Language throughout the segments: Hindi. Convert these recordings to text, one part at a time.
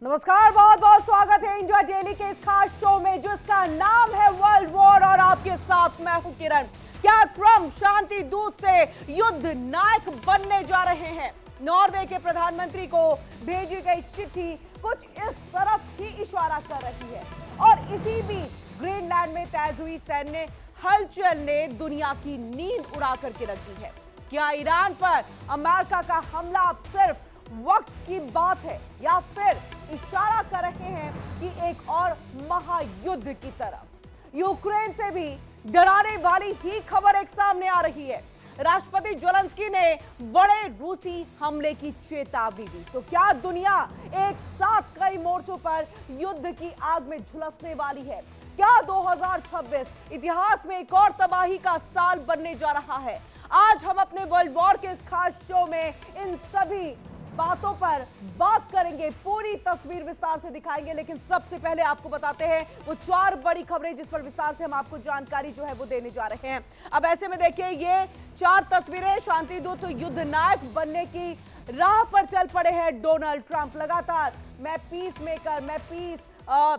नमस्कार, बहुत बहुत स्वागत है इंडिया डेली के इस खास शो में जिसका नाम है वर्ल्ड वॉर और आपके साथ मैं हूं किरण। क्या ट्रंप शांति दूत से युद्ध नायक बनने जा रहे हैं? नॉर्वे के प्रधानमंत्री को भेजी गई चिट्ठी कुछ इस तरफ ही इशारा कर रही है और इसी बीच ग्रीनलैंड में तेज हुई सैन्य हलचल ने दुनिया की नींद उड़ा करके रख दी है। क्या ईरान पर अमेरिका का हमला अब सिर्फ वक्त की बात है या फिर इशारा कर रहे हैं कि एक और महायुद्ध की तरफ? यूक्रेन से भी डराने वाली ही खबर एक सामने आ रही है। राष्ट्रपति ज़ेलेंस्की ने बड़े रूसी हमले की चेतावनी दी। तो क्या दुनिया एक साथ कई मोर्चों पर युद्ध की आग में झुलसने वाली है? क्या 2026 इतिहास में एक और तबाही का साल बनने जा रहा है? आज हम अपने वर्ल्ड वॉर के इस खास शो में इन सभी बातों पर बात करेंगे, पूरी तस्वीर विस्तार से दिखाएंगे। लेकिन सबसे पहले आपको बताते हैं वो 4 बड़ी खबरें जिस पर विस्तार से हम आपको जानकारी जो है वो देने जा रहे हैं। अब ऐसे में देखिए, ये 4 तस्वीरें शांति दूत युद्ध नायक बनने की राह पर चल पड़े हैं डोनाल्ड ट्रंप। लगातार मैं पीस मेकर, मैं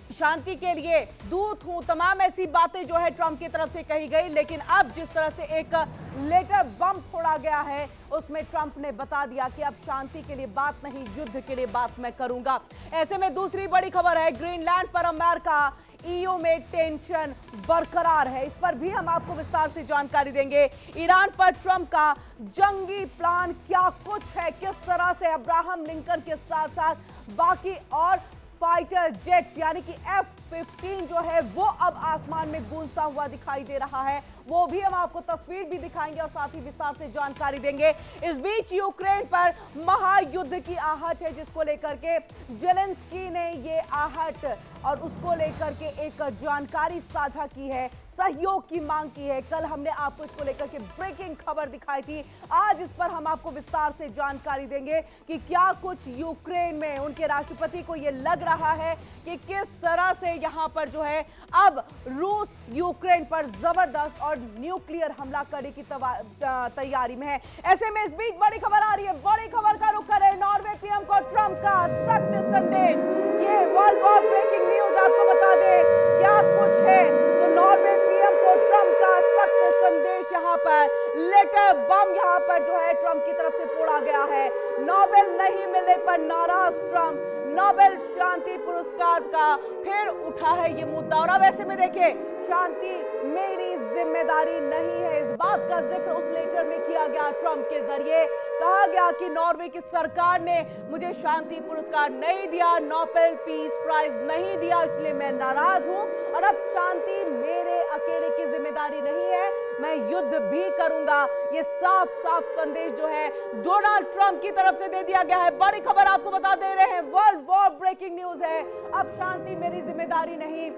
शांति के लिए दूत हूं, तमाम ऐसी बातें जो है ट्रंप की तरफ से कही गई। लेकिन अब जिस तरह से एक लेटर बम फोड़ा गया है उसमें ट्रंप ने बता दिया कि अब शांति के लिए बात नहीं, युद्ध के लिए बात मैं करूंगा। ऐसे में दूसरी बड़ी खबर है, ग्रीनलैंड पर अमेरिका ईयू में टेंशन बरकरार है। इस पर भी हम आपको विस्तार से जानकारी देंगे। ईरान पर ट्रंप का जंगी प्लान क्या कुछ है, किस तरह से अब्राहम लिंकन के साथ साथ बाकी और फाइटर जेट्स यानी कि F-15 जो है वो अब आसमान में गूंजता हुआ दिखाई दे रहा है। वो भी हम आपको तस्वीर भी दिखाएंगे और साथ ही विस्तार से जानकारी देंगे। इस बीच यूक्रेन पर महायुद्ध की आहट है जिसको लेकर के ज़ेलेंस्की ने ये आहट और उसको लेकर के एक जानकारी साझा की है, सहयोग की मांग की है। कल हमने आपको इसको लेकर के ब्रेकिंग खबर दिखाई थी, आज इस पर हम आपको विस्तार से जानकारी देंगे कि क्या कुछ यूक्रेन में उनके राष्ट्रपति को यह लग रहा है कि किस तरह से यहां पर जो है अब रूस यूक्रेन पर जबरदस्त और न्यूक्लियर हमला करने की तैयारी में है। ऐसे में इस बीच बड़ी खबर आ रही है, बड़ी खबर का रुख करें नॉर्वे पीएम को ट्रंप का सख्त संदेश। ये वर्ल्ड वॉर ब्रेकिंग न्यूज आपको बता दें क्या कुछ है। तो नॉर्वे पीएम को ट्रंप का सख्त संदेश, यहां पर लेटर बम यहां पर जो है ट्रंप की तरफ से फोड़ा गया है। नोबेल नहीं मिलने पर नाराज ट्रंप, नोबेल शांति पुरस्कार का फिर उठा है ये मुद्दा। और अब ऐसे में देखिए, शांति मेरी जिम्मेदारी नहीं है, इस बात का जिक्र उस लेटर में किया गया। ट्रंप के जरिए कहा गया कि नॉर्वे की सरकार ने मुझे शांति पुरस्कार नहीं दिया, नोबेल पीस प्राइज नहीं दिया, इसलिए मैं नाराज हूं और अब शांति मेरे अकेले की जिम्मेदारी नहीं है, मैं युद्ध भी करूंगा। ये साफ साफ संदेश जो है डोनाल्ड ट्रंप की तरफ से दे दिया गया है। बड़ी खबर आपको बता दे रहे हैं, वर्ल्ड वॉर ब्रेकिंग न्यूज है, अब शांति मेरी जिम्मेदारी नहीं।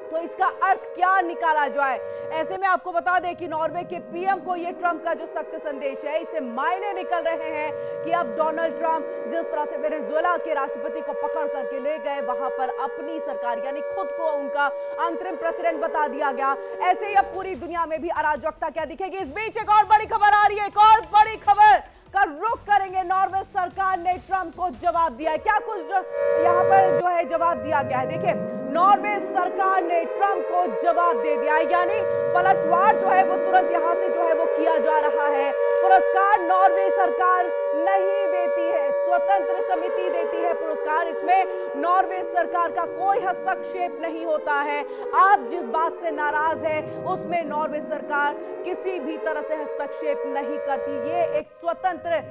तो इसका अर्थ क्या निकाला जाए? ऐसे में आपको बता दें कि नॉर्वे के पीएम को यह ट्रंप का जो सख्त संदेश है, इसे मायने निकल रहे हैं कि अब डोनाल्ड ट्रंप जिस तरह से वेनेजुएला के राष्ट्रपति को पकड़ करके ले गए, वहां पर अपनी सरकार यानी खुद को उनका अंतरिम प्रेसिडेंट बता दिया गया, ऐसे ही अब पूरी दुनिया में भी अराजकता क्या दिखेगी। इस बीच एक और बड़ी खबर आ रही है, एक और बड़ी खबर का रुख करेंगे। नॉर्वे सरकार ने ट्रंप को जवाब दिया है, क्या कुछ यहाँ पर जो है जवाब दिया गया है। देखिए, नॉर्वे सरकार ने ट्रंप को जवाब दे दिया है, यानी पलटवार जो है वो तुरंत यहां से जो है वो किया जा रहा है। पुरस्कार नॉर्वे सरकार नहीं देती है, स्वतंत्र समिति देती है पुरस्कार, इसमें नॉर्वे सरकार का कोई हस्तक्षेप नहीं होता है। आप जिस बात से नाराज है उसमें नॉर्वे सरकार किसी भी तरह से हस्तक्षेप नहीं करती। ये एक स्वतंत्र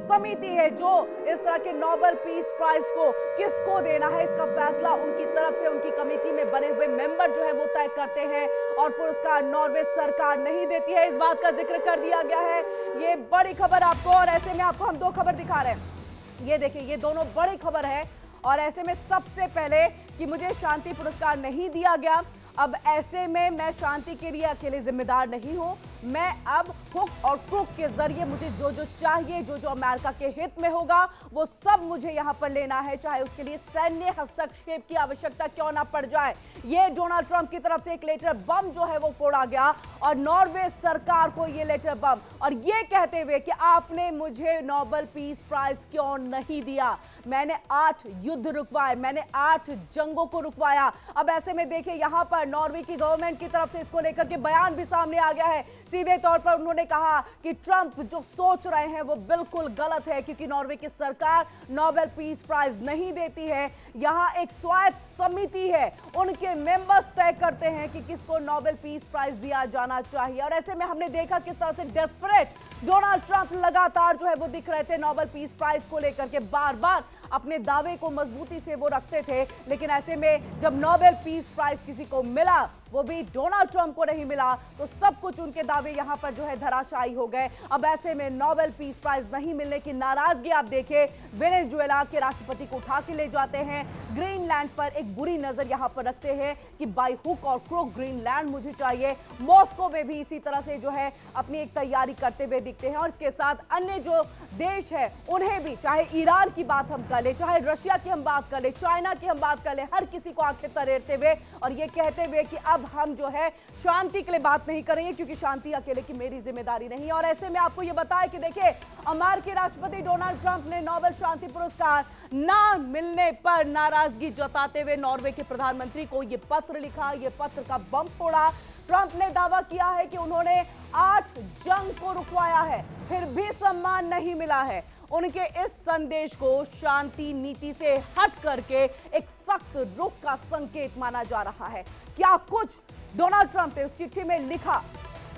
समिति है जो इस तरह के नोबेल पीस प्राइज को किसको देना है इसका फैसला उनकी तरफ से उनकी कमेटी में बने हुए मेंबर जो है वो तय करते हैं और पुरस्कार नॉर्वे सरकार नहीं देती है। इस बात का जिक्र कर दिया गया है। ये बड़ी खबर आपको, और ऐसे में आपको हम 2 खबर दिखा रहे हैं। ये देखिए, ये दोनों बड़ी खबर है और ऐसे में सबसे पहले कि मुझे शांति पुरस्कार नहीं दिया गया, अब ऐसे में मैं शांति के लिए अकेले जिम्मेदार नहीं हूं, मैं अब हुक और क्रुक के जरिए मुझे जो जो चाहिए, जो जो अमेरिका के हित में होगा, वो सब मुझे यहां पर लेना है, चाहे उसके लिए सैन्य हस्तक्षेप की आवश्यकता क्यों ना पड़ जाए। ये डोनाल्ड ट्रंप की तरफ से एक लेटर बम जो है वो फोड़ा गया और नॉर्वे सरकार को ये लेटर बम, और ये कहते हुए कि आपने मुझे नोबेल पीस प्राइज क्यों नहीं दिया। मैंने 8 युद्ध रुकवाए, मैंने 8 जंगों को रुकवाया। अब ऐसे में देखिए यहां पर नॉर्वे की गवर्नमेंट की तरफ से इसको लेकर के बयान भी सामने आ गया है। सीधे तौर पर उन्होंने कहा कि ट्रंप जो सोच रहे हैं वो बिल्कुल गलत है, क्योंकि नॉर्वे की सरकार नोबेल पीस प्राइज नहीं देती है। यहां एक स्वायत्त समिति है, उनके मेंबर्स तय करते हैं कि किसको नोबेल पीस प्राइज दिया जाना चाहिए। और ऐसे में हमने देखा किस तरह से डेस्परेट डोनाल्ड ट्रंप लगातार जो है वो दिख रहे थे नोबेल पीस प्राइज को लेकर के, बार बार अपने दावे को मजबूती से वो रखते थे। लेकिन ऐसे में जब नोबेल पीस प्राइज किसी को मिला, वो भी डोनाल्ड ट्रंप को नहीं मिला, तो सब कुछ उनके दावे यहां पर जो है धराशायी हो गए। अब ऐसे में नोबेल पीस प्राइज नहीं मिलने की नाराजगी आप देखें, वेनेजुएला के राष्ट्रपति को उठा के ले जाते हैं, ग्रीनलैंड पर एक बुरी नजर यहां पर रखते हैं कि बाय हुक और क्रुक ग्रीनलैंड मुझे चाहिए। मॉस्को में भी इसी तरह से जो है अपनी एक तैयारी करते हुए दिखते हैं। और इसके साथ अन्य जो देश है उन्हें भी, चाहे ईरान की बात हम कर ले, चाहे रशिया की हम बात कर ले, चाइना की हम बात कर ले, हर किसी को आंखें तरेरते हुए और ये कहते हुए कि अब हम जो है शांति के लिए बात नहीं करेंगे, क्योंकि शांति अकेले की मेरी जिम्मेदारी नहीं है। और ऐसे में आपको ये बताया कि देखिए अमेरिकी राष्ट्रपति डोनाल्ड ट्रंप ने नोबेल शांति पुरस्कार ना मिलने पर नाराजगी जताते हुए नॉर्वे के प्रधानमंत्री को ये पत्र लिखा, ये पत्र का बम फोड़ा। ट्रंप ने दावा किया है कि उन्होंने 8 जंग को रुकवाया है, फिर भी सम्मान नहीं मिला है। उनके इस संदेश को शांति नीति से हट करके एक सख्त रुख का संकेत माना जा रहा है। क्या कुछ डोनाल्ड ट्रंप ने उस चिट्ठी में लिखा,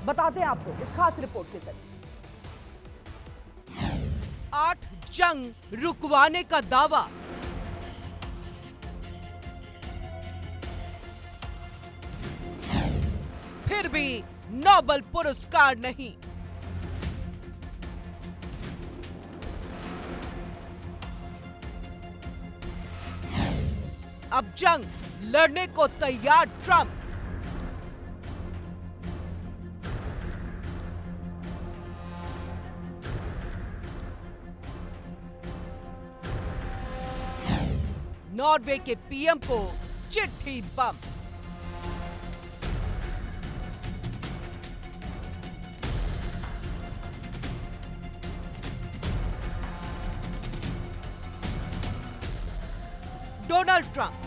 बताते हैं आपको इस खास रिपोर्ट के जरिए। 8 जंग रुकवाने का दावा, फिर भी नोबेल पुरस्कार नहीं। अब जंग लड़ने को तैयार ट्रंप। नॉर्वे के पीएम को चिट्ठी बम। डोनाल्ड ट्रंप,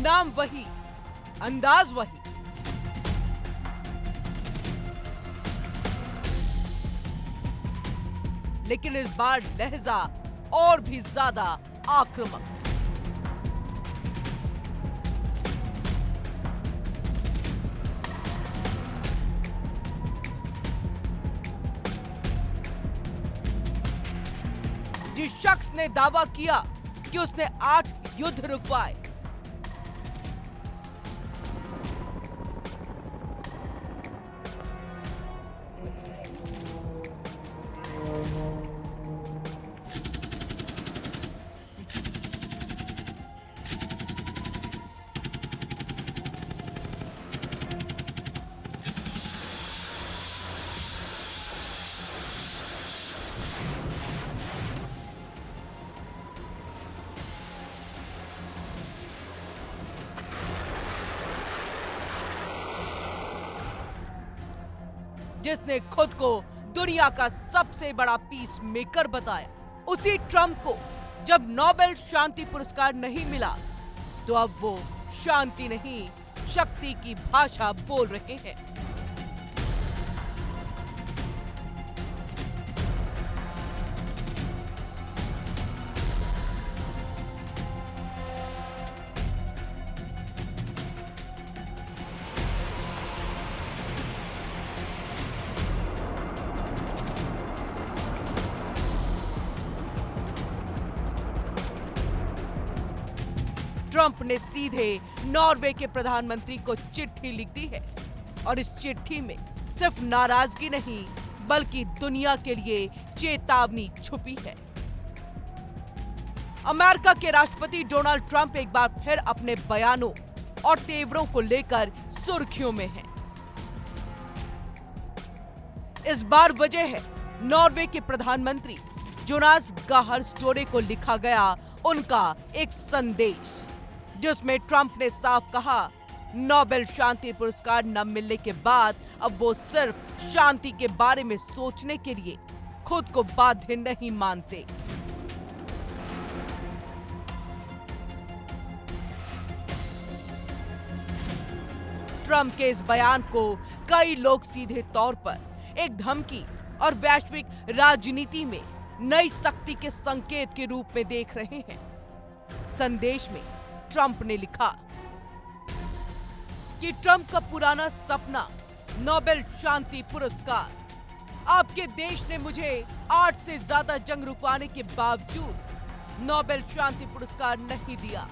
नाम वही, अंदाज वही। लेकिन इस बार लहजा और भी ज्यादा आक्रामक। जिस शख्स ने दावा किया कि उसने 8 युद्ध रुकवाए, जिसने खुद को दुनिया का सबसे बड़ा पीस मेकर बताया, उसी ट्रंप को जब नोबेल शांति पुरस्कार नहीं मिला, तो अब वो शांति नहीं, शक्ति की भाषा बोल रहे हैं। ट्रंप ने सीधे नॉर्वे के प्रधानमंत्री को चिट्ठी लिख दी है और इस चिट्ठी में सिर्फ नाराजगी नहीं बल्कि दुनिया के लिए चेतावनी छुपी है। अमेरिका के राष्ट्रपति डोनाल्ड ट्रंप एक बार फिर अपने बयानों और तेवरों को लेकर सुर्खियों में है। इस बार वजह है नॉर्वे के प्रधानमंत्री जोनास गाहर स्टोरे को लिखा गया उनका एक संदेश, जिसमें ट्रंप ने साफ कहा नोबेल शांति पुरस्कार न मिलने के बाद अब वो सिर्फ शांति के बारे में सोचने के लिए खुद को बाध्य नहीं मानते। ट्रंप के इस बयान को कई लोग सीधे तौर पर एक धमकी और वैश्विक राजनीति में नई शक्ति के संकेत के रूप में देख रहे हैं। संदेश में ट्रंप ने लिखा कि ट्रंप का पुराना सपना नोबेल शांति पुरस्कार, आपके देश ने मुझे 8 से ज्यादा जंग रुकवाने के बावजूद नोबेल शांति पुरस्कार नहीं दिया,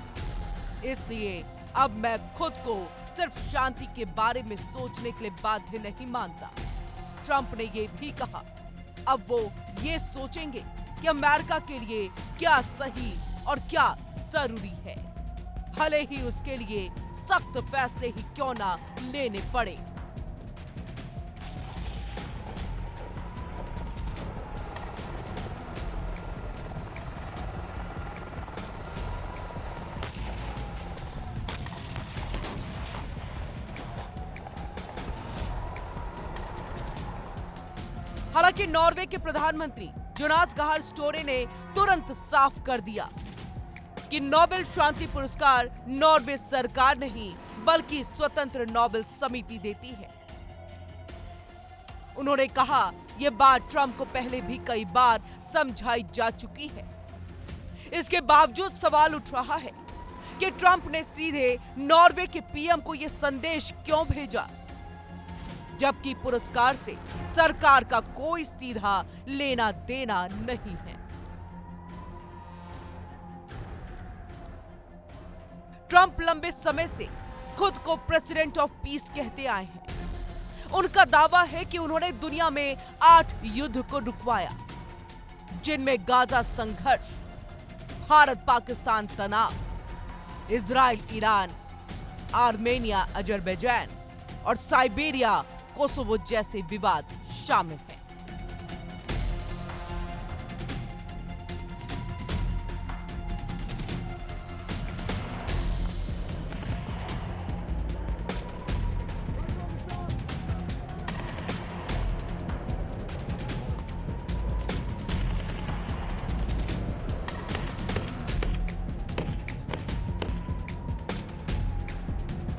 इसलिए अब मैं खुद को सिर्फ शांति के बारे में सोचने के लिए बाध्य नहीं मानता। ट्रंप ने यह भी कहा अब वो ये सोचेंगे कि अमेरिका के लिए क्या सही और क्या जरूरी है, भले ही उसके लिए सख्त फैसले ही क्यों ना लेने पड़े। हालांकि नॉर्वे के प्रधानमंत्री जोनास गाहर स्टोरे ने तुरंत साफ कर दिया कि नोबेल शांति पुरस्कार नॉर्वे सरकार नहीं बल्कि स्वतंत्र नोबेल समिति देती है। उन्होंने कहा यह बात ट्रंप को पहले भी कई बार समझाई जा चुकी है। इसके बावजूद सवाल उठ रहा है कि ट्रंप ने सीधे नॉर्वे के पीएम को यह संदेश क्यों भेजा, जबकि पुरस्कार से सरकार का कोई सीधा लेना देना नहीं है। ट्रंप लंबे समय से खुद को प्रेसिडेंट ऑफ पीस कहते आए हैं। उनका दावा है कि उन्होंने दुनिया में 8 युद्ध को रुकवाया, जिनमें गाजा संघर्ष, भारत पाकिस्तान तनाव, इजराइल ईरान, आर्मेनिया अजरबैजान और साइबेरिया कोसोवो जैसे विवाद शामिल हैं।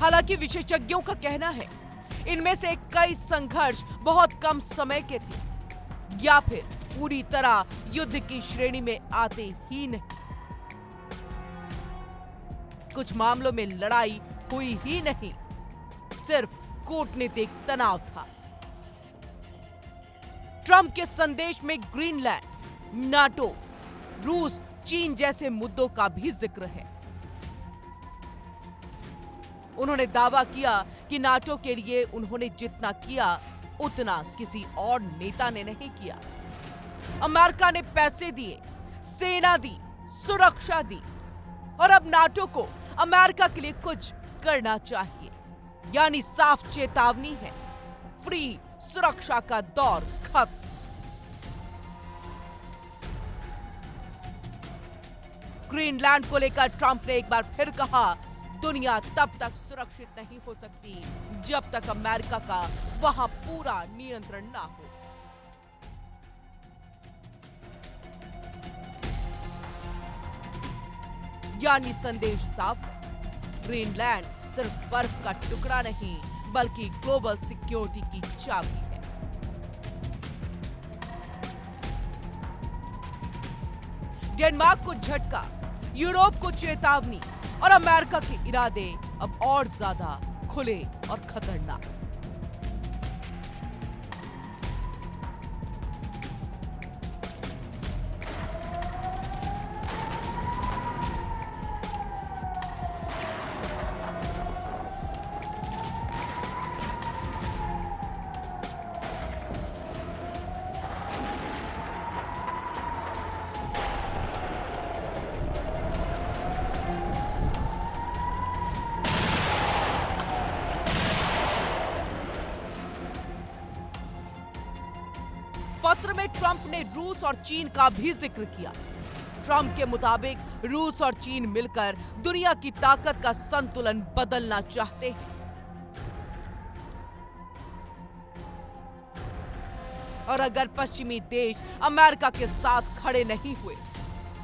हालांकि विशेषज्ञों का कहना है इनमें से कई संघर्ष बहुत कम समय के थे या फिर पूरी तरह युद्ध की श्रेणी में आते ही नहीं। कुछ मामलों में लड़ाई हुई ही नहीं, सिर्फ कूटनीतिक तनाव था। ट्रंप के संदेश में ग्रीनलैंड, नाटो, रूस, चीन जैसे मुद्दों का भी जिक्र है। उन्होंने दावा किया कि नाटो के लिए उन्होंने जितना किया उतना किसी और नेता ने नहीं किया। अमेरिका ने पैसे दिए, सेना दी, सुरक्षा दी और अब नाटो को अमेरिका के लिए कुछ करना चाहिए। यानी साफ चेतावनी है, फ्री सुरक्षा का दौर खत्म। ग्रीनलैंड को लेकर ट्रंप ने एक बार फिर कहा दुनिया तब तक सुरक्षित नहीं हो सकती जब तक अमेरिका का वहां पूरा नियंत्रण ना हो। यानी संदेश साफ है, ग्रीनलैंड सिर्फ बर्फ का टुकड़ा नहीं बल्कि ग्लोबल सिक्योरिटी की चाबी है। डेनमार्क को झटका, यूरोप को चेतावनी और अमेरिका के इरादे अब और ज्यादा खुले और खतरनाक। ट्रंप ने रूस और चीन का भी जिक्र किया। ट्रंप के मुताबिक रूस और चीन मिलकर दुनिया की ताकत का संतुलन बदलना चाहते हैं। और अगर पश्चिमी देश अमेरिका के साथ खड़े नहीं हुए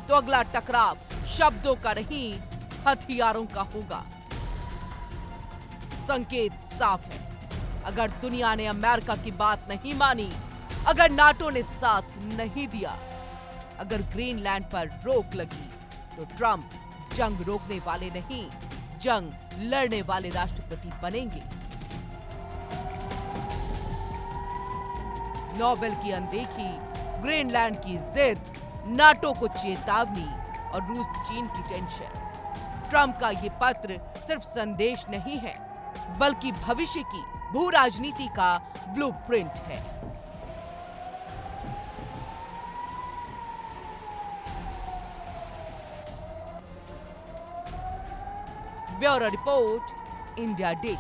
तो अगला टकराव शब्दों का नहीं, हथियारों का होगा। संकेत साफ है, अगर दुनिया ने अमेरिका की बात नहीं मानी, अगर नाटो ने साथ नहीं दिया, अगर ग्रीनलैंड पर रोक लगी, तो ट्रंप जंग रोकने वाले नहीं, जंग लड़ने वाले राष्ट्रपति बनेंगे। नोबेल की अनदेखी, ग्रीनलैंड की जिद, नाटो को चेतावनी और रूस चीन की टेंशन। ट्रंप का ये पत्र सिर्फ संदेश नहीं है, बल्कि भविष्य की भू राजनीति का ब्लूप्रिंट है। Bureau report, India day.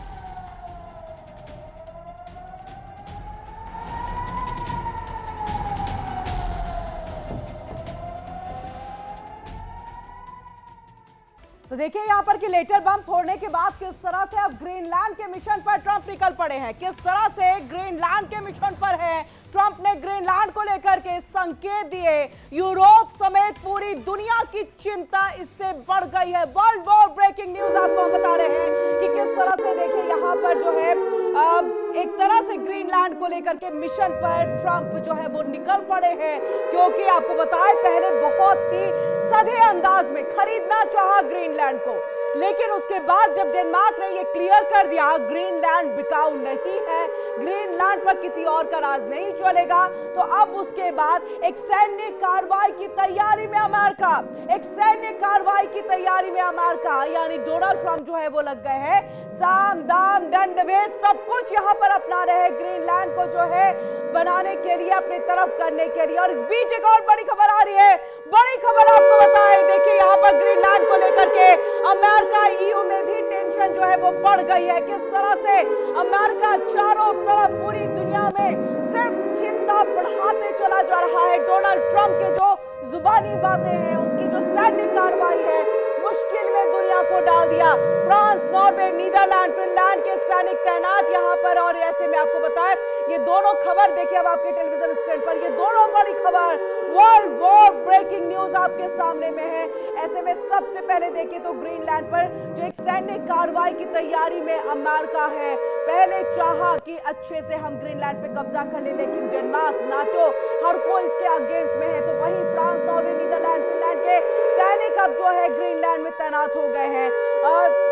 तो देखिए यहाँ पर कि लेटर बम फोड़ने के बाद किस तरह से अब ग्रीनलैंड के मिशन पर ट्रंप निकल पड़े हैं, किस तरह से ग्रीनलैंड के मिशन पर है। ट्रंप ने ग्रीनलैंड को लेकर के संकेत दिए। यूरोप समेत पूरी दुनिया की चिंता इससे बढ़ गई है। वर्ल्ड वॉर ब्रेकिंग न्यूज आपको हम बता रहे हैं कि किस तरह से देखिए यहाँ पर जो है एक तरह से ग्रीनलैंड को लेकर के मिशन पर ट्रंप जो है वो निकल पड़े हैं, क्योंकि आपको बताएं पहले बहुत ही सधे अंदाज में खरीदना चाहा ग्रीनलैंड को, लेकिन उसके बाद जब डेनमार्क ने ये क्लियर कर दिया ग्रीनलैंड बिकाऊ नहीं है, ग्रीनलैंड पर किसी और का राज नहीं चलेगा, तो अब उसके बाद एक सैन्य कार्रवाई की तैयारी में अमेरिका, एक सैन्य कार्रवाई की तैयारी में अमेरिका, यानी डोनाल्ड ट्रंप जो है वो लग गए हैं साम दाम दंड भेद सब कुछ यहां पर अपना रहे ग्रीनलैंड को जो है बनाने के लिए, अपनी तरफ करने के लिए। और इस बीच एक और बड़ी खबर आ रही है, बड़ी खबर आपको बताएं। देखिए यहाँ पर ग्रीनलैंड को लेकर के अमेरिका ईयू में भी टेंशन जो है वो बढ़ गई है। किस तरह से अमेरिका चारों तरफ पूरी दुनिया में सिर्फ चिंता बढ़ाते चला जा रहा है। डोनाल्ड ट्रंप के जो जुबानी बातें हैं, उनकी जो सैन्य कार्रवाई है, मुश्किल में दुनिया को डाल दिया। फ्रांस, नॉर्वे, नीदरलैंड, फिनलैंड के सैनिक तैनात यहाँ पर। और ऐसे में आपको बताएं ये दोनों खबर देखिए अब आपके टेलीविजन स्क्रीन पर, ये दोनों बड़ी खबर वर्ल्ड वॉर ब्रेकिंग न्यूज आपके सामने में है। ऐसे में सबसे पहले देखिए तो ग्रीनलैंड पर जो एक सैन्य कार्रवाई की तैयारी में अमेरिका है। पहले चाहा कि अच्छे से हम ग्रीनलैंड पे कब्जा कर ले, लेकिन डेनमार्क, नाटो हर कोई इसके अगेंस्ट में है। तो वहीं फ्रांस, नॉर्वे, नीदरलैंड, फिनलैंड के सैनिक अब जो है ग्रीनलैंड में तैनात हो गए हैं।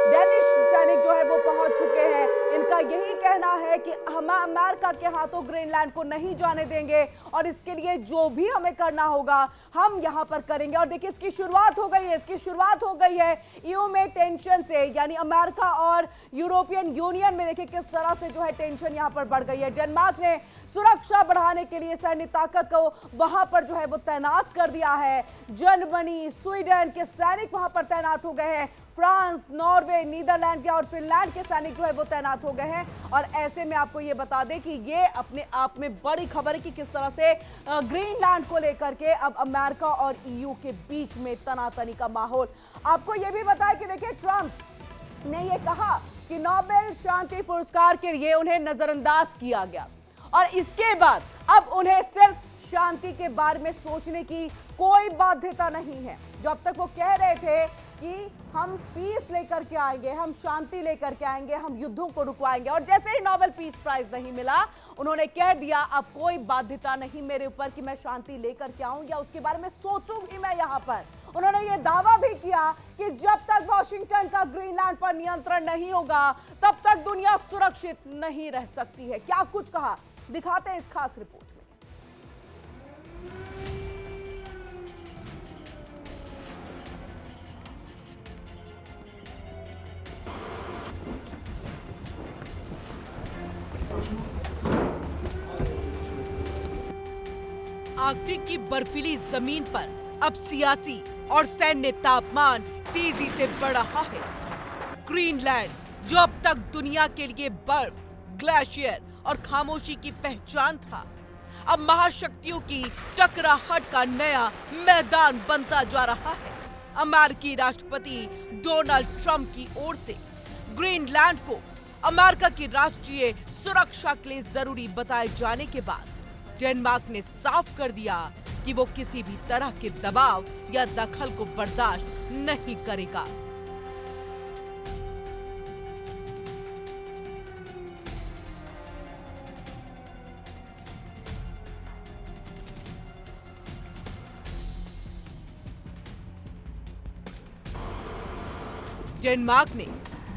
डेनिश सैनिक जो है वो पहुंच चुके हैं। इनका यही कहना है कि हम अमेरिका के हाथों ग्रीनलैंड को नहीं जाने देंगे और इसके लिए जो भी हमें करना होगा हम यहां पर करेंगे। और देखिए इसकी शुरुआत हो गई है, इसकी शुरुआत हो गई है ईयू में टेंशन से, यानी अमेरिका और यूरोपियन यूनियन में देखिए किस तरह से जो है टेंशन यहां पर बढ़ गई है। डेनमार्क ने सुरक्षा बढ़ाने के लिए सैन्य ताकत को वहां पर जो है वो तैनात कर दिया है। जर्मनी, स्वीडन के सैनिक वहां पर तैनात हो गए हैं। फ्रांस, नॉर्वे, नीदरलैंड और फिनलैंड के सैनिक जो है वो तैनात हो गए हैं। और ऐसे में आपको ये बता दें कि ये अपने आप में बड़ी खबर है कि किस तरह से ग्रीनलैंड को लेकर के अब अमेरिका और ईयू के बीच में तनातनी का माहौल। आपको ये भी बताया कि देखिए ट्रंप ने ये कहा कि नोबेल शांति पुरस्कार के लिए उन्हें नजरअंदाज किया गया और इसके बाद अब उन्हें सिर्फ शांति के बारे में सोचने की कोई बाध्यता नहीं है। जो अब तक वो कह रहे थे कि हम पीस लेकर के आएंगे, हम शांति लेकर के आएंगे, हम युद्धों को रुकवाएंगे, और जैसे ही नोबेल पीस प्राइज नहीं मिला उन्होंने कह दिया अब कोई बाध्यता नहीं मेरे ऊपर कि मैं शांति लेकर के आऊं या उसके बारे में सोचूं भी मैं यहाँ पर। उन्होंने ये दावा भी किया कि जब तक वॉशिंगटन का ग्रीनलैंड पर नियंत्रण नहीं होगा तब तक दुनिया सुरक्षित नहीं रह सकती है। क्या कुछ कहा, दिखाते हैं इस खास रिपोर्ट में। आर्कटिक की बर्फीली जमीन पर अब सियासी और सैन्य तापमान तेजी से बढ़ रहा है। ग्रीनलैंड जो अब तक दुनिया के लिए बर्फ, ग्लेशियर और खामोशी की पहचान था, अब महाशक्तियों की टकराहट का नया मैदान बनता जा रहा है। अमेरिकी राष्ट्रपति डोनाल्ड ट्रंप की ओर से ग्रीनलैंड को अमेरिका की राष्ट्रीय सुरक्षा के लिए जरूरी बताए जाने के बाद डेनमार्क ने साफ कर दिया कि वो किसी भी तरह के दबाव या दखल को बर्दाश्त नहीं करेगा। डेनमार्क ने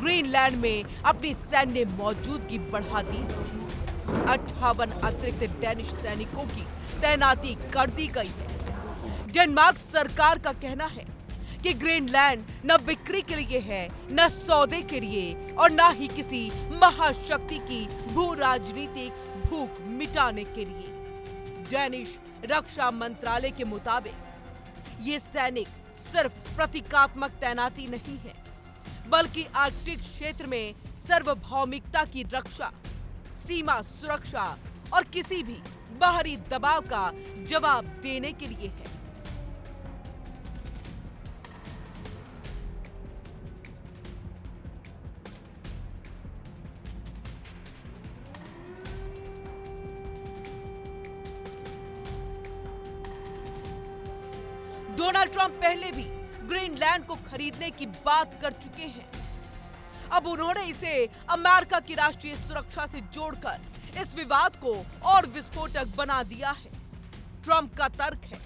ग्रीनलैंड में अपनी सैन्य मौजूदगी बढ़ा दी। 58 अतिरिक्त डेनिश सैनिकों की तैनाती कर दी गई है। डेनमार्क सरकार का कहना है कि ग्रीनलैंड न बिक्री के लिए है, न सौदे के लिए और न ही किसी महाशक्ति की भू राजनीतिक भूख मिटाने के लिए। डेनिश रक्षा मंत्रालय के मुताबिक ये सैनिक सिर्फ प्रतीकात्मक तैनाती नहीं है, बल्कि आर्कटिक क्षेत्र में सार्वभौमिकता की रक्षा, सीमा सुरक्षा और किसी भी बाहरी दबाव का जवाब देने के लिए है। डोनाल्ड ट्रंप पहले भी ग्रीनलैंड को खरीदने की बात कर चुके हैं। अब उन्होंने इसे अमेरिका की राष्ट्रीय सुरक्षा से जोड़कर इस विवाद को और विस्फोटक बना दिया है। ट्रंप का तर्क है,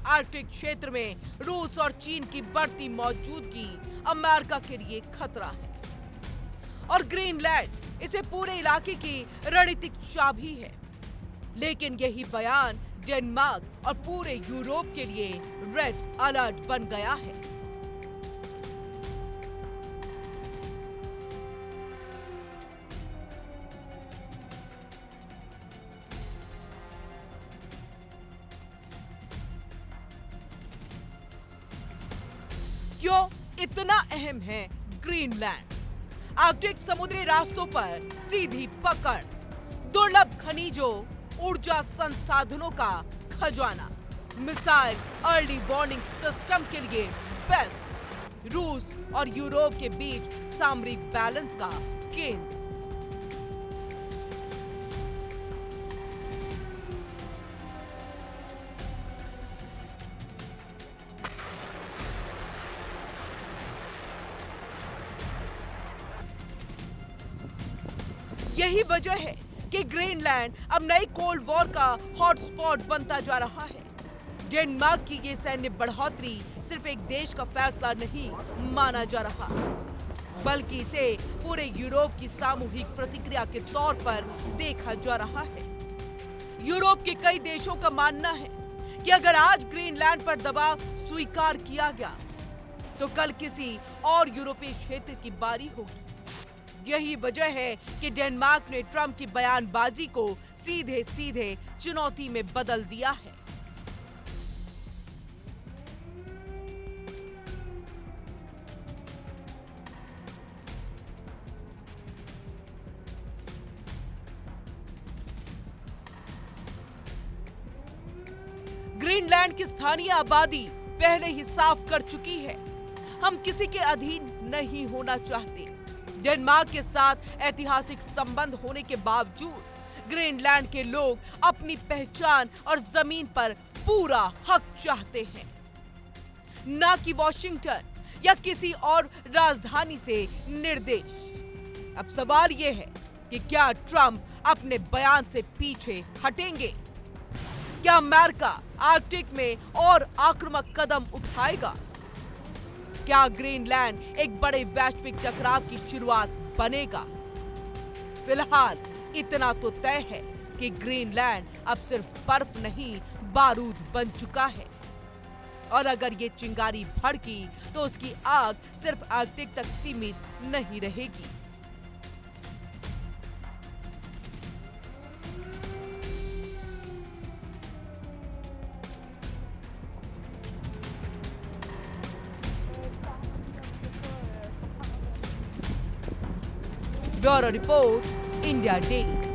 आर्कटिक क्षेत्र में रूस और चीन की बढ़ती मौजूदगी अमेरिका के लिए खतरा है और ग्रीनलैंड इसे पूरे इलाके की रणनीतिक चाबी है। लेकिन यही बयान डेनमार्क और पूरे यूरोप के लिए रेड अलर्ट बन गया है। क्यों इतना अहम है ग्रीनलैंड? आर्कटिक समुद्री रास्तों पर सीधी पकड़, दुर्लभ खनिजों, ऊर्जा संसाधनों का खजाना, मिसाइल अर्ली वार्निंग सिस्टम के लिए बेस्ट, रूस और यूरोप के बीच सामरिक बैलेंस का केंद्र। यही वजह है कि ग्रीनलैंड अब नई कोल्ड वॉर का हॉटस्पॉट बनता जा रहा है। डेनमार्क की ये सैन्य बढ़ोतरी सिर्फ एक देश का फैसला नहीं माना जा रहा, बल्कि इसे पूरे यूरोप की सामूहिक प्रतिक्रिया के तौर पर देखा जा रहा है। यूरोप के कई देशों का मानना है कि अगर आज ग्रीनलैंड पर दबाव स्वीकार किया गया तो कल किसी और यूरोपीय क्षेत्र की बारी होगी। यही वजह है कि डेनमार्क ने ट्रंप की बयानबाजी को सीधे सीधे चुनौती में बदल दिया है। ग्रीनलैंड की स्थानीय आबादी पहले ही साफ कर चुकी है, हम किसी के अधीन नहीं होना चाहते। डेनमार्क के साथ ऐतिहासिक संबंध होने के बावजूद ग्रीनलैंड के लोग अपनी पहचान और जमीन पर पूरा हक चाहते हैं, ना कि वॉशिंगटन या किसी और राजधानी से निर्देश। अब सवाल यह है कि क्या ट्रंप अपने बयान से पीछे हटेंगे? क्या अमेरिका आर्कटिक में और आक्रामक कदम उठाएगा? क्या ग्रीनलैंड एक बड़े वैश्विक टकराव की शुरुआत बनेगा? फिलहाल इतना तो तय है कि ग्रीनलैंड अब सिर्फ बर्फ नहीं, बारूद बन चुका है और अगर ये चिंगारी भड़की तो उसकी आग सिर्फ आर्कटिक तक सीमित नहीं रहेगी। Bureau report, India daily.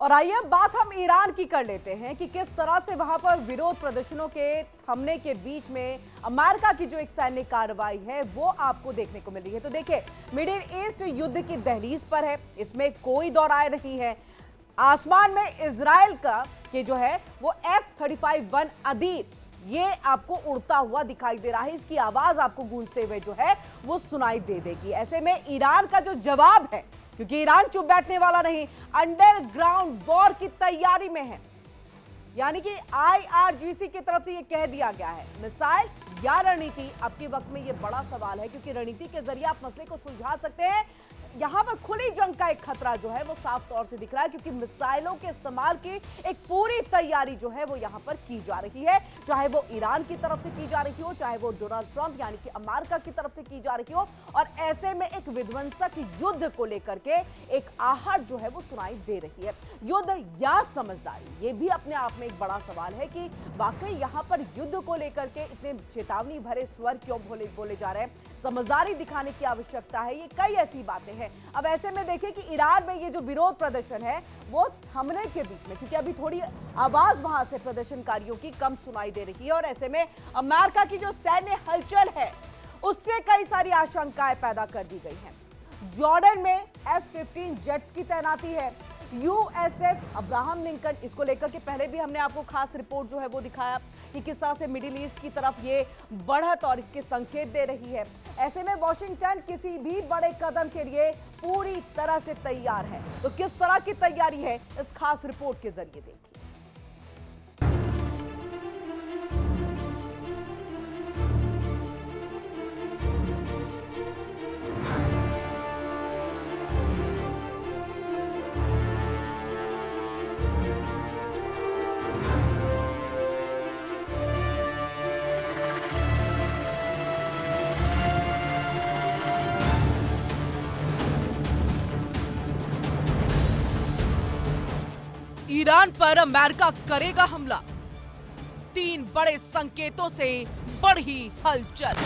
और आइए बात हम ईरान की कर लेते हैं कि किस तरह से वहां पर विरोध प्रदर्शनों के थमने के बीच में अमेरिका की जो एक सैन्य कार्रवाई है वो आपको देखने को मिल रही है। तो देखिए, मिडिल ईस्ट युद्ध की दहलीज पर है, इसमें कोई दो राय नहीं है। आसमान में इजराइल का के जो है वो F-35 अदीर ये आपको उड़ता हुआ दिखाई दे रहा है, इसकी आवाज आपको गूंजते हुए जो है वो सुनाई दे देगी। ऐसे में ईरान का जो जवाब है, क्योंकि ईरान चुप बैठने वाला नहीं, अंडरग्राउंड वॉर की तैयारी में है। यानी कि IRGC की तरफ से यह कह दिया गया है, मिसाइल या रणनीति, अब के वक्त में यह बड़ा सवाल है, क्योंकि रणनीति के जरिए आप मसले को सुलझा सकते हैं। यहां पर खुली जंग का एक खतरा जो है वो साफ तौर से दिख रहा है, क्योंकि मिसाइलों के इस्तेमाल की एक पूरी तैयारी जो है वो यहां पर की जा रही है, चाहे वो ईरान की तरफ से की जा रही हो, चाहे वो डोनाल्ड ट्रंप यानी कि अमेरिका की तरफ से की जा रही हो। और ऐसे में एक विध्वंसक युद्ध को लेकर के एक आहट जो है वो सुनाई दे रही है। युद्ध या समझदारी, ये भी अपने आप में एक बड़ा सवाल है कि वाकई यहां पर युद्ध को लेकर के इतने चेतावनी भरे स्वर क्यों बोले जा रहे हैं। समझदारी दिखाने की आवश्यकता है, ये कई ऐसी बातें हैं। अब ऐसे में देखिए कि ईरान में ये जो विरोध प्रदर्शन है वो थमने के बीच में, क्योंकि अभी थोड़ी आवाज वहां से प्रदर्शनकारियों की कम सुनाई दे रही है, और ऐसे में अमेरिका की जो सैन्य हलचल है उससे कई सारी आशंकाएं पैदा कर दी गई हैं। जॉर्डन में F-15 जेट्स की तैनाती है, USS अब्राहम लिंकन, इसको लेकर के पहले भी हमने आपको खास रिपोर्ट जो है वो दिखाया कि किस तरह से मिडिल ईस्ट की तरफ ये बढ़त और इसके संकेत दे रही है। ऐसे में वॉशिंगटन किसी भी बड़े कदम के लिए पूरी तरह से तैयार है। तो किस तरह की तैयारी है, इस खास रिपोर्ट के जरिए देखिए। ईरान पर अमेरिका करेगा हमला, 3 बड़े संकेतों से बढ़ी हलचल।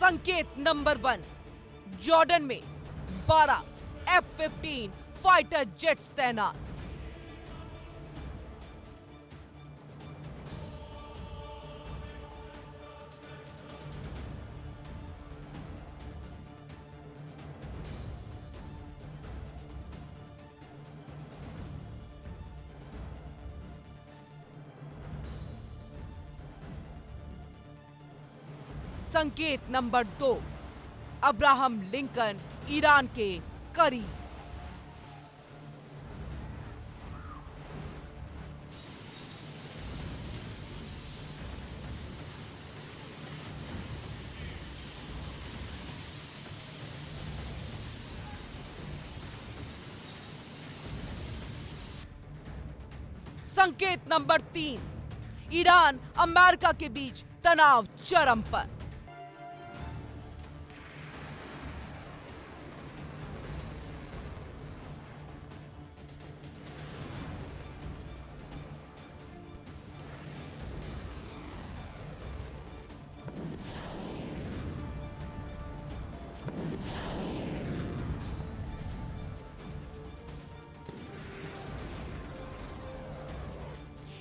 संकेत नंबर 1, जॉर्डन में 12 F-15 फाइटर जेट्स तैनात। संकेत नंबर 2, अब्राहम लिंकन ईरान के करीब। संकेत नंबर 3, ईरान अमेरिका के बीच तनाव चरम पर।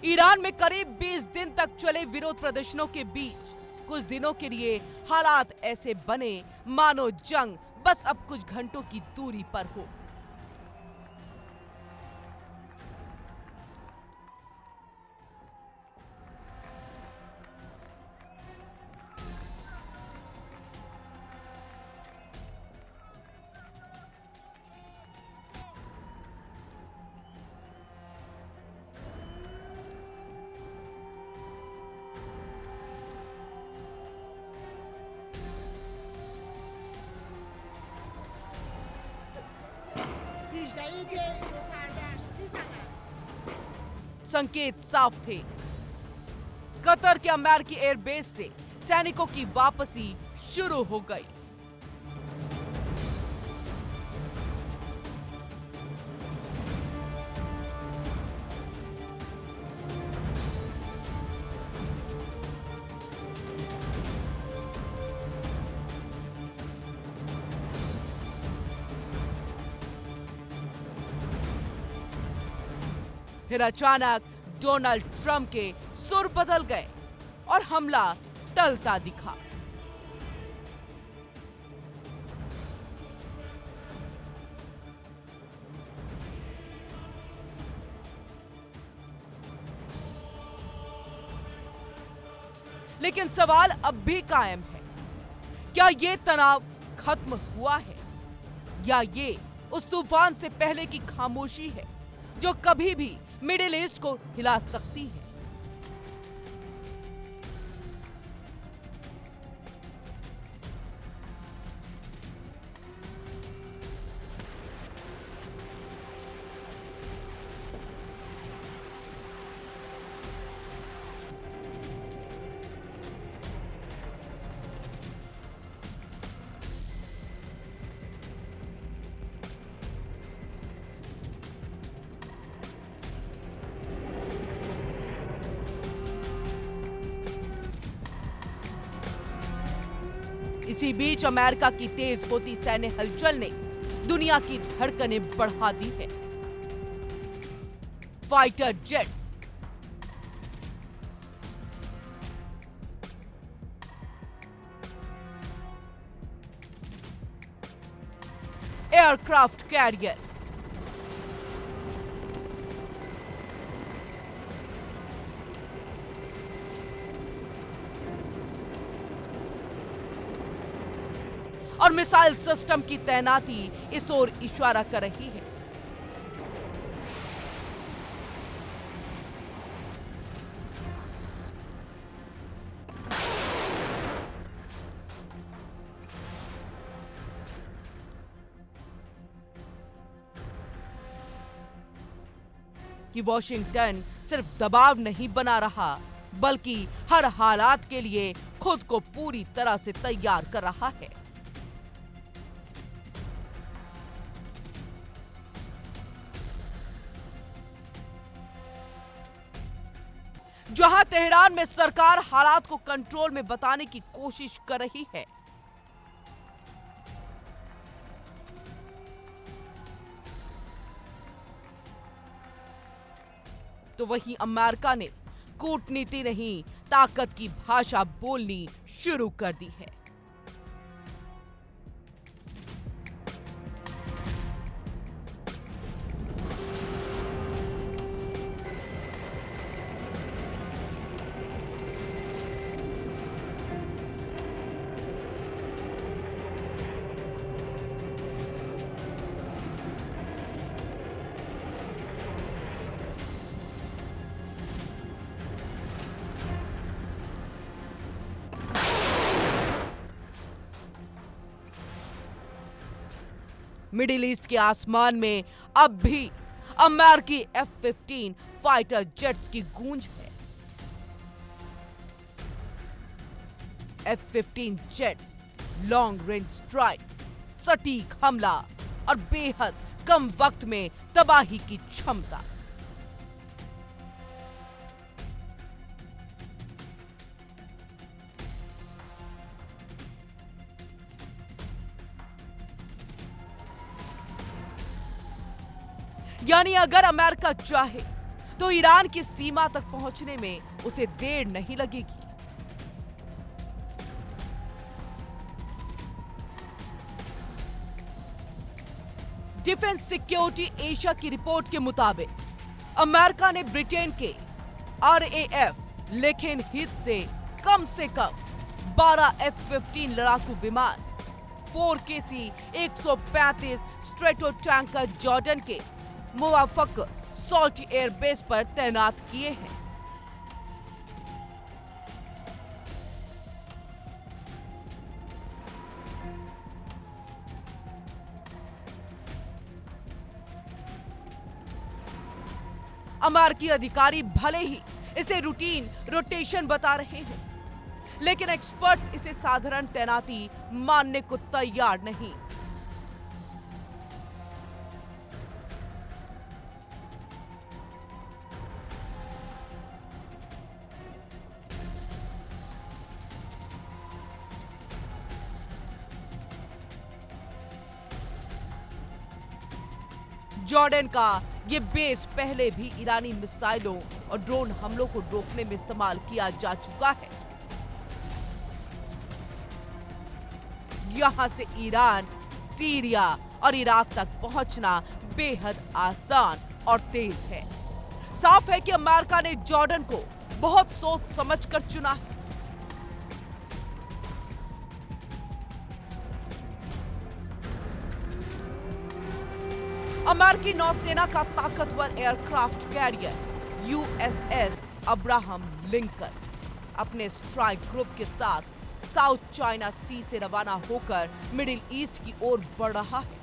ईरान में करीब 20 दिन तक चले विरोध प्रदर्शनों के बीच कुछ दिनों के लिए हालात ऐसे बने मानो जंग बस अब कुछ घंटों की दूरी पर हो। संकेत साफ थे, कतर के अमेरिकी एयरबेस से सैनिकों की वापसी शुरू हो गई। फिर अचानक डोनाल्ड ट्रंप के सुर बदल गए और हमला टलता दिखा। लेकिन सवाल अब भी कायम है, क्या ये तनाव खत्म हुआ है या ये उस तूफान से पहले की खामोशी है जो कभी भी मिडिल ईस्ट को हिला सकती है? इसी बीच अमेरिका की तेज होती सैन्य हलचल ने दुनिया की धड़कनें बढ़ा दी है। फाइटर जेट्स, एयरक्राफ्ट कैरियर, और मिसाइल सिस्टम की तैनाती इस ओर इशारा कर रही है। कि वॉशिंगटन सिर्फ दबाव नहीं बना रहा, बल्कि हर हालात के लिए खुद को पूरी तरह से तैयार कर रहा है। जहां तेहरान में सरकार हालात को कंट्रोल में बताने की कोशिश कर रही है, तो वहीं अमेरिका ने कूटनीति नहीं, ताकत की भाषा बोलनी शुरू कर दी है। मिडिल ईस्ट के आसमान में अब भी अमेरिकी F-15 फाइटर जेट्स की गूंज है। F-15 jets, long range strike, सटीक हमला और बेहद कम वक्त में तबाही की क्षमता। यानी अगर अमेरिका चाहे तो ईरान की सीमा तक पहुंचने में उसे देर नहीं लगेगी। डिफेंस सिक्योरिटी एशिया की रिपोर्ट के मुताबिक अमेरिका ने ब्रिटेन के RAF लेखेन हीथ से कम 12 F-15 लड़ाकू विमान, 4KC 135 स्ट्रेटो टैंकर जॉर्डन के मुवाफक सॉल्ट एयरबेस पर तैनात किए हैं। अमेरिकी अधिकारी भले ही इसे रूटीन रोटेशन बता रहे हैं, लेकिन एक्सपर्ट्स इसे साधारण तैनाती मानने को तैयार नहीं। जॉर्डन का ये बेस पहले भी ईरानी मिसाइलों और ड्रोन हमलों को रोकने में इस्तेमाल किया जा चुका है। यहां से ईरान, सीरिया और इराक तक पहुंचना बेहद आसान और तेज है। साफ है कि अमेरिका ने जॉर्डन को बहुत सोच समझकर चुना है। अमेरिकी नौसेना का ताकतवर aircraft carrier USS Abraham Lincoln अपने स्ट्राइक ग्रुप के साथ साउथ चाइना सी से रवाना होकर मिडिल ईस्ट की ओर बढ़ रहा है।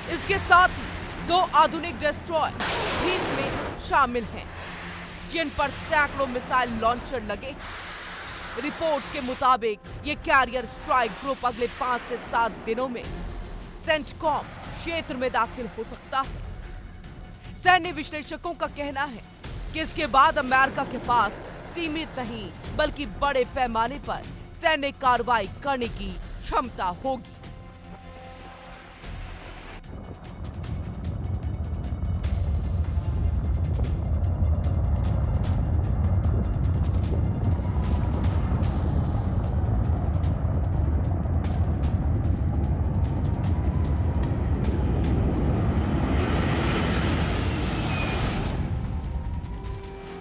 इसके साथ ही 2 आधुनिक डिस्ट्रॉयर भी इसमें शामिल हैं, जिन पर सैकड़ों मिसाइल लॉन्चर लगे। रिपोर्ट्स के मुताबिक ये कैरियर स्ट्राइक ग्रुप अगले 5 से 7 दिनों में सेंटकॉम क्षेत्र में दाखिल हो सकता है। सैन्य विश्लेषकों का कहना है कि इसके बाद अमेरिका के पास सीमित नहीं बल्कि बड़े पैमाने पर सैन्य कार्रवाई करने की क्षमता होगी।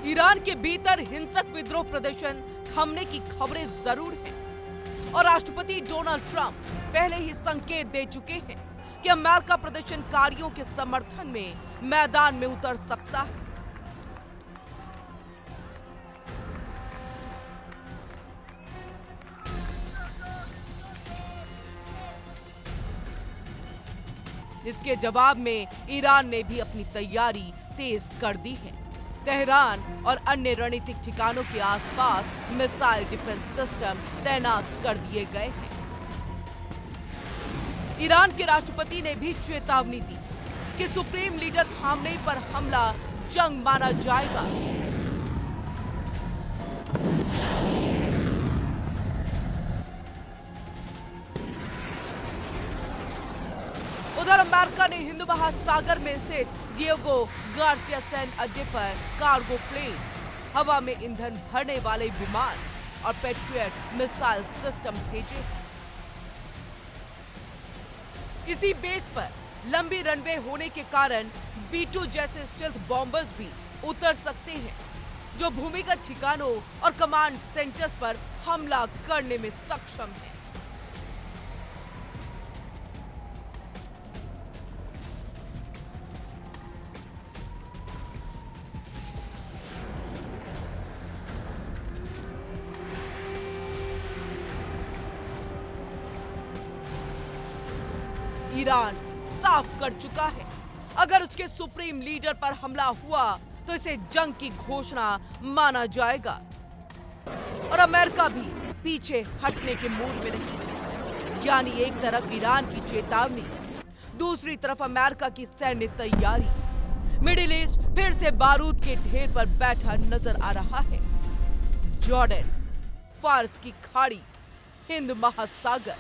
ईरान के भीतर हिंसक विद्रोह प्रदर्शन थमने की खबरें जरूर हैं और राष्ट्रपति डोनाल्ड ट्रंप पहले ही संकेत दे चुके हैं कि अमेरिका प्रदर्शनकारियों के समर्थन में मैदान में उतर सकता है। इसके जवाब में ईरान ने भी अपनी तैयारी तेज कर दी है। तेहरान और अन्य रणनीतिक ठिकानों के आसपास मिसाइल डिफेंस सिस्टम तैनात कर दिए गए हैं। ईरान के राष्ट्रपति ने भी चेतावनी दी कि सुप्रीम लीडर खामनेई पर हमला जंग माना जाएगा। उधर अमेरिका ने हिंद महासागर में स्थित डिएगो गार्सिया सैन्य अड्डे पर कार्गो प्लेन, हवा में ईंधन भरने वाले विमान और पैट्रियट मिसाइल सिस्टम भेजे। इसी बेस पर लंबी रनवे होने के कारण B-2 जैसे स्टेल्थ बॉम्बर्स भी उतर सकते हैं, जो भूमिगत ठिकानों और कमांड सेंटर्स पर हमला करने में सक्षम है। ईरान साफ कर चुका है, अगर उसके सुप्रीम लीडर पर हमला हुआ तो इसे जंग की घोषणा माना जाएगा। और अमेरिका भी पीछे हटने के मूड में नहीं। यानी एक तरफ ईरान की चेतावनी, दूसरी तरफ अमेरिका की सैन्य तैयारी। मिडिल ईस्ट फिर से बारूद के ढेर पर बैठा नजर आ रहा है। जॉर्डन, फारस की खाड़ी, हिंद महासागर,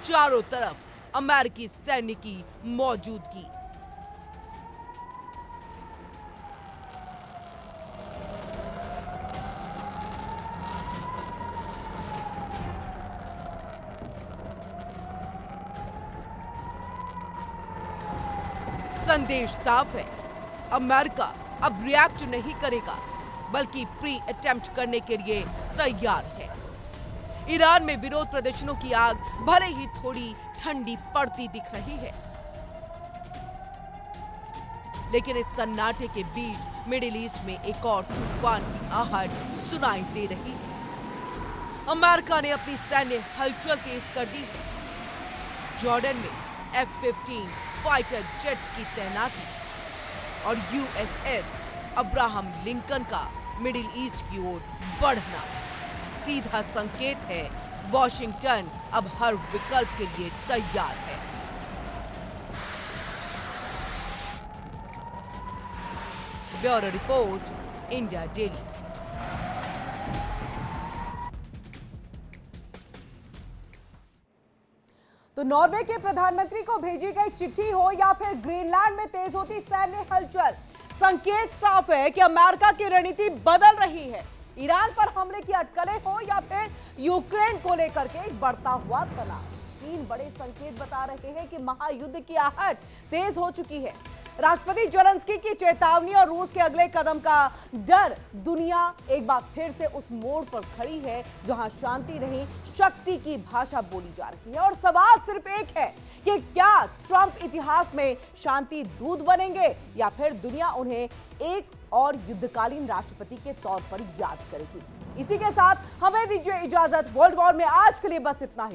चारों तरफ अमेरिकी सैन्य की मौजूदगी। संदेश साफ है, अमेरिका अब रिएक्ट नहीं करेगा, बल्कि प्री अटेम्प्ट करने के लिए तैयार है। ईरान में विरोध प्रदर्शनों की आग भले ही थोड़ी ठंडी पड़ती दिख रही है, लेकिन इस सन्नाटे के बीच मिडिल ईस्ट में एक और तूफान की आहट सुनाई दे रही है। अमेरिका ने अपनी सैन्य हलचल तेज कर दी है। जॉर्डन में F-15 फाइटर जेट्स की तैनाती और USS अब्राहम लिंकन का मिडिल ईस्ट की ओर बढ़ना सीधा संकेत है वॉशिंगटन अब हर विकल्प के लिए तैयार है। Bureau report, India daily. तो नॉर्वे के प्रधानमंत्री को भेजी गई चिट्ठी हो या फिर ग्रीनलैंड में तेज होती सैन्य हलचल, संकेत साफ है कि अमेरिका की रणनीति बदल रही है। ईरान पर हमले की अटकलें हो या फिर यूक्रेन को लेकर के एक बढ़ता हुआ तनाव, तीन बड़े संकेत बता रहे हैं कि महायुद्ध की आहट तेज हो चुकी है। राष्ट्रपति जेलेंस्की की चेतावनी और रूस के अगले कदम का डर, दुनिया एक बार फिर से उस मोड़ पर खड़ी है जहां शांति नहीं शक्ति की भाषा बोली जा रही है। और सवाल सिर्फ एक है कि क्या ट्रंप इतिहास में शांति दूत बनेंगे या फिर दुनिया उन्हें एक और युद्धकालीन राष्ट्रपति के तौर पर याद करेगी। इसी के साथ हमें दीजिए इजाजत। वर्ल्ड वॉर में आज के लिए बस इतना ही।